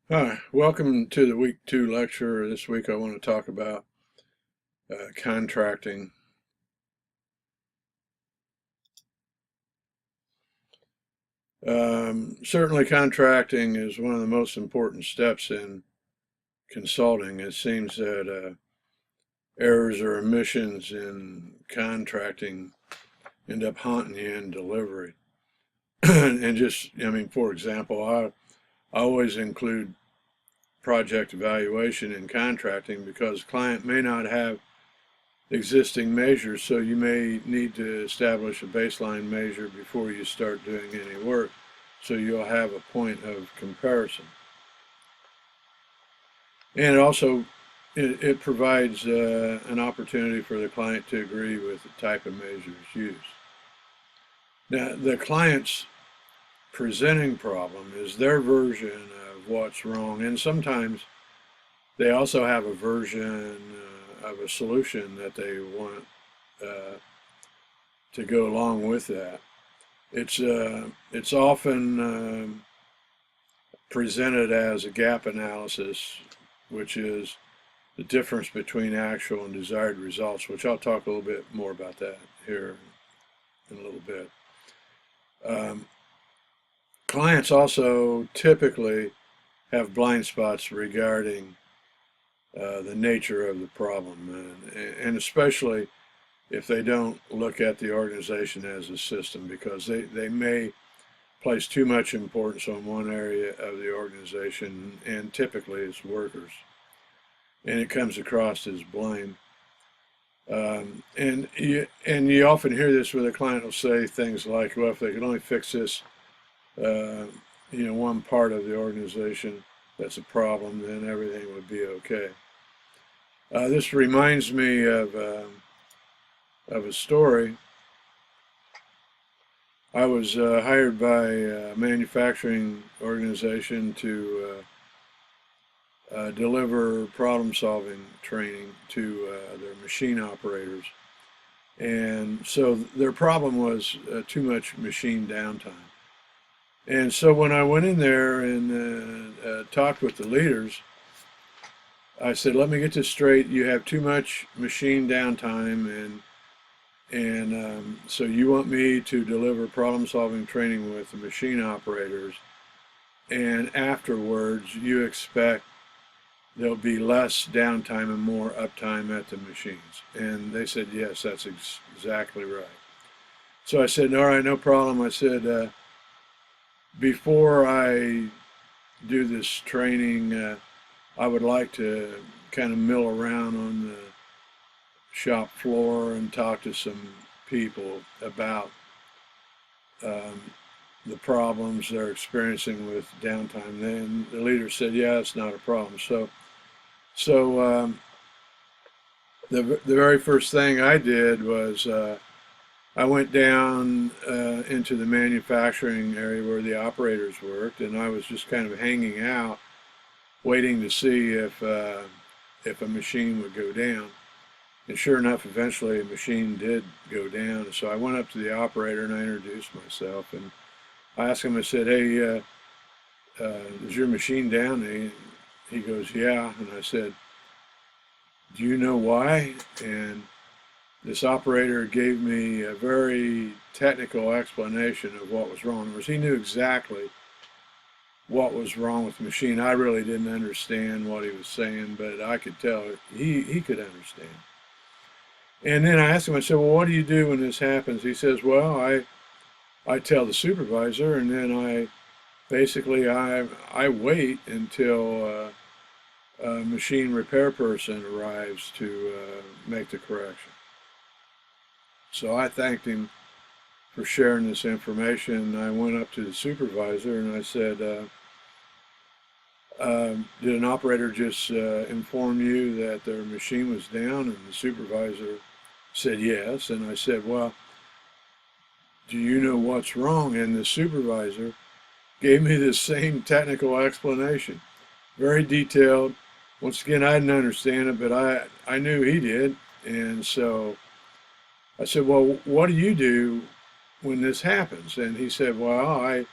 Hi, welcome to the week 2 lecture. This week I want to talk about contracting. Certainly contracting is one of the most important steps in consulting. It seems that errors or omissions in contracting end up haunting you in delivery. And for example, I always include project evaluation in contracting because client may not have existing measures, so you may need to establish a baseline measure before you start doing any work, so you'll have a point of comparison. And it provides an opportunity for the client to agree with the type of measures used. Now, the client's presenting problem is their version of what's wrong, and sometimes they also have a version of a solution that they want to go along with that. It's often presented as a gap analysis, which is the difference between actual and desired results, which I'll talk a little bit more about that here in a little bit. Clients also typically have blind spots regarding the nature of the problem, and especially if they don't look at the organization as a system, because they may place too much importance on one area of the organization, and typically it's workers, and it comes across as blame. And you often hear this where the client will say things like, well, if they could only fix this, one part of the organization that's a problem, then everything would be okay. This reminds me of a story. I was hired by a manufacturing organization to deliver problem-solving training to their machine operators. And so their problem was too much machine downtime. And so when I went in there and talked with the leaders, I said, let me get this straight. You have too much machine downtime, and so you want me to deliver problem-solving training with the machine operators, and afterwards you expect there'll be less downtime and more uptime at the machines. And they said, yes, that's exactly right. So I said, all right, no problem. I said, before I do this training, I would like to kind of mill around on the shop floor and talk to some people about the problems they're experiencing with downtime. Then the leader said, yeah, it's not a problem. So the very first thing I did was I went down into the manufacturing area where the operators worked, and I was just kind of hanging out, waiting to see if a machine would go down. And sure enough, eventually a machine did go down. So I went up to the operator and I introduced myself, and I asked him, I said, hey, is your machine down? And he goes, yeah. And I said, do you know why? And this operator gave me a very technical explanation of what was wrong. Whereas he knew exactly what was wrong with the machine. I really didn't understand what he was saying, but I could tell he could understand. And then I asked him, I said, well, what do you do when this happens? He says, well, I tell the supervisor, and then I wait until a machine repair person arrives to make the correction. So I thanked him for sharing this information. I went up to the supervisor and I said, did an operator just inform you that their machine was down? And the supervisor said yes. And I said, well, do you know what's wrong? And the supervisor gave me the same technical explanation, very detailed. Once again, I didn't understand it, but I knew he did. And so I said, well, what do you do when this happens? And he said, well,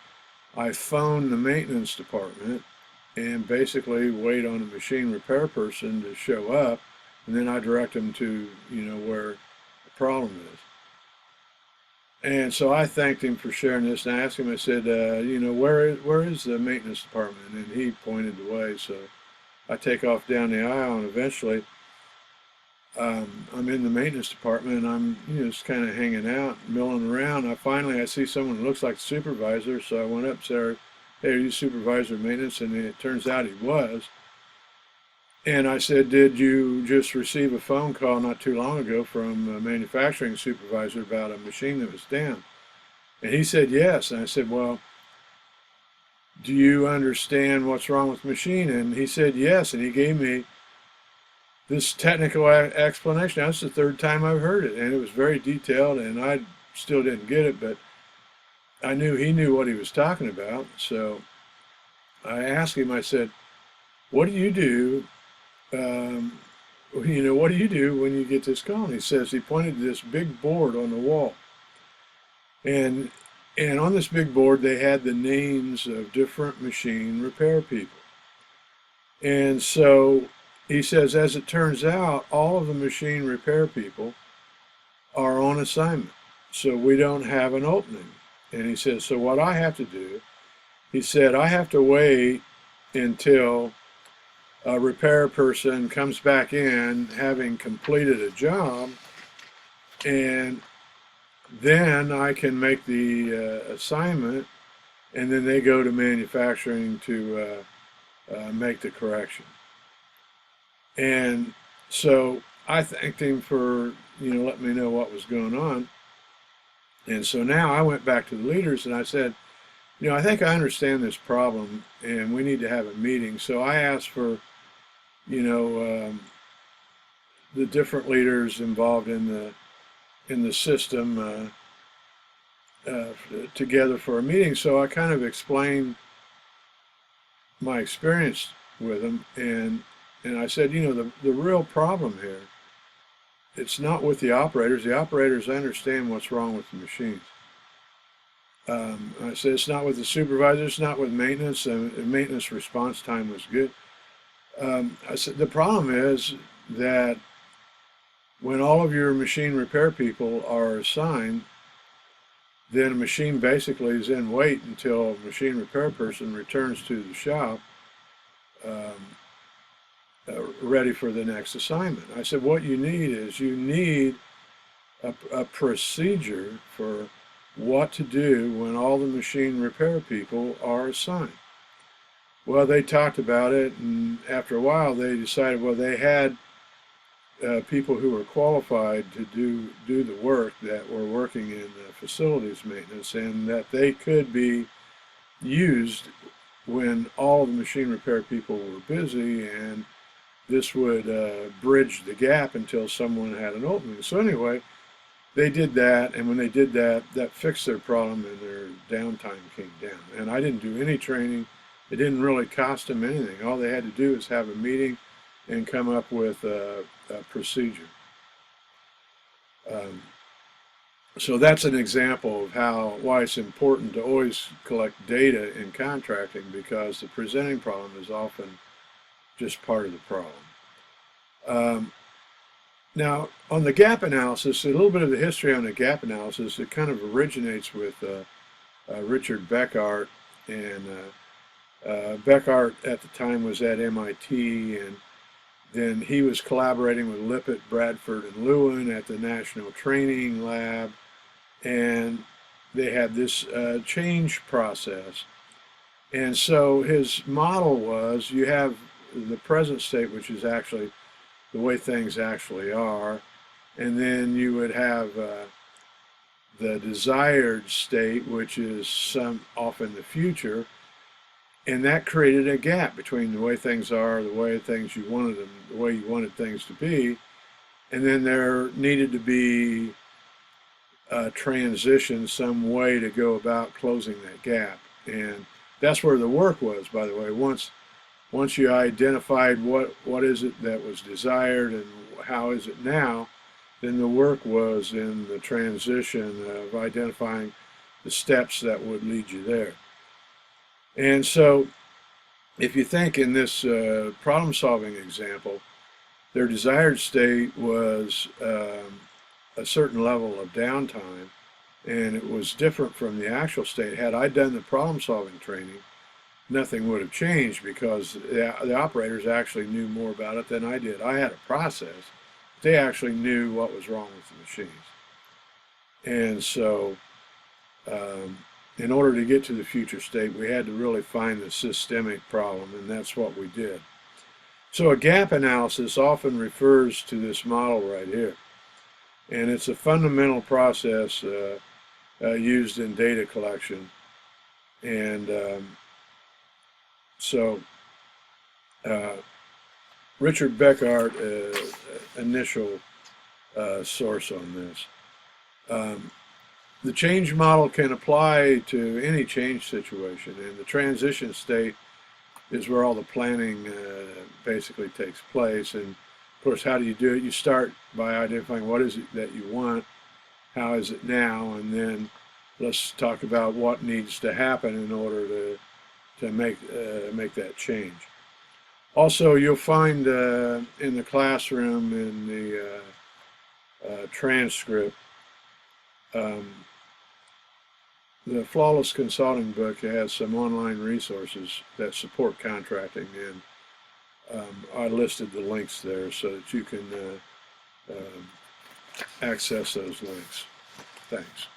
I phone the maintenance department, and basically wait on a machine repair person to show up, and then I direct them to, where the problem is. And so I thanked him for sharing this, and I asked him, I said, where is the maintenance department? And he pointed the way. So I take off down the aisle, and eventually I'm in the maintenance department, and I'm just kind of hanging out, milling around. I see someone who looks like the supervisor, so I went up and said, "Hey, are you supervisor of maintenance?" And it turns out he was. And I said, "Did you just receive a phone call not too long ago from a manufacturing supervisor about a machine that was down?" And he said, "Yes." And I said, "Well, do you understand what's wrong with the machine?" And he said, "Yes." And he gave me this technical explanation. That's the third time I've heard it, and it was very detailed, and I still didn't get it, but I knew he knew what he was talking about. So I asked him, I said, "What do you do? What do you do when you get this call?" And he says, he pointed to this big board on the wall. And on this big board, they had the names of different machine repair people. And so he says, as it turns out, all of the machine repair people are on assignment. So we don't have an opening. And he says, so what I have to do, he said, I have to wait until a repair person comes back in having completed a job, and then I can make the assignment, and then they go to manufacturing to make the correction. And so I thanked him for letting me know what was going on. And so now I went back to the leaders and I said, I think I understand this problem, and we need to have a meeting. So I asked for the different leaders involved in the system together for a meeting. So I kind of explained my experience with them, and I said, the real problem here, it's not with the operators. The operators understand what's wrong with the machines. I said, it's not with the supervisors, it's not with maintenance, and maintenance response time was good. I said, the problem is that when all of your machine repair people are assigned, then a machine basically is in wait until a machine repair person returns to the shop ready for the next assignment. I said, what you need a procedure for what to do when all the machine repair people are assigned. Well, they talked about it, and after a while they decided, well, they had people who were qualified to do the work that were working in facilities maintenance, and that they could be used when all the machine repair people were busy, and this would bridge the gap until someone had an opening. So anyway, they did that, and when they did that, that fixed their problem, and their downtime came down. And I didn't do any training. It didn't really cost them anything. All they had to do is have a meeting and come up with a procedure. So that's an example of why it's important to always collect data in contracting, because the presenting problem is often just part of the problem. Now, on the gap analysis, a little bit of the history on the gap analysis, it kind of originates with Richard Beckart, and Beckart at the time was at MIT, and then he was collaborating with Lippitt, Bradford, and Lewin at the National Training Lab, and they had this change process. And so his model was, you have the present state, which is actually the way things actually are, and then you would have the desired state, which is off in the future, and that created a gap between the way things are, the way things you wanted them, the way you wanted things to be, and then there needed to be a transition, some way to go about closing that gap. And that's where the work was, by the way. Once you identified what is it that was desired and how is it now, then the work was in the transition of identifying the steps that would lead you there. And so if you think in this problem-solving example, their desired state was a certain level of downtime, and it was different from the actual state. Had I done the problem-solving training, nothing would have changed because the operators actually knew more about it than I did. I had a process. They actually knew what was wrong with the machines. And so, in order to get to the future state, we had to really find the systemic problem, and that's what we did. So a gap analysis often refers to this model right here. And it's a fundamental process used in data collection. And so Richard Beckart, initial source on this. The change model can apply to any change situation, and the transition state is where all the planning basically takes place. And of course, how do you do it? You start by identifying what is it that you want, how is it now, and then let's talk about what needs to happen in order to make that change. Also, you'll find in the classroom, in the transcript, the Flawless Consulting book has some online resources that support contracting, and I listed the links there so that you can access those links. Thanks.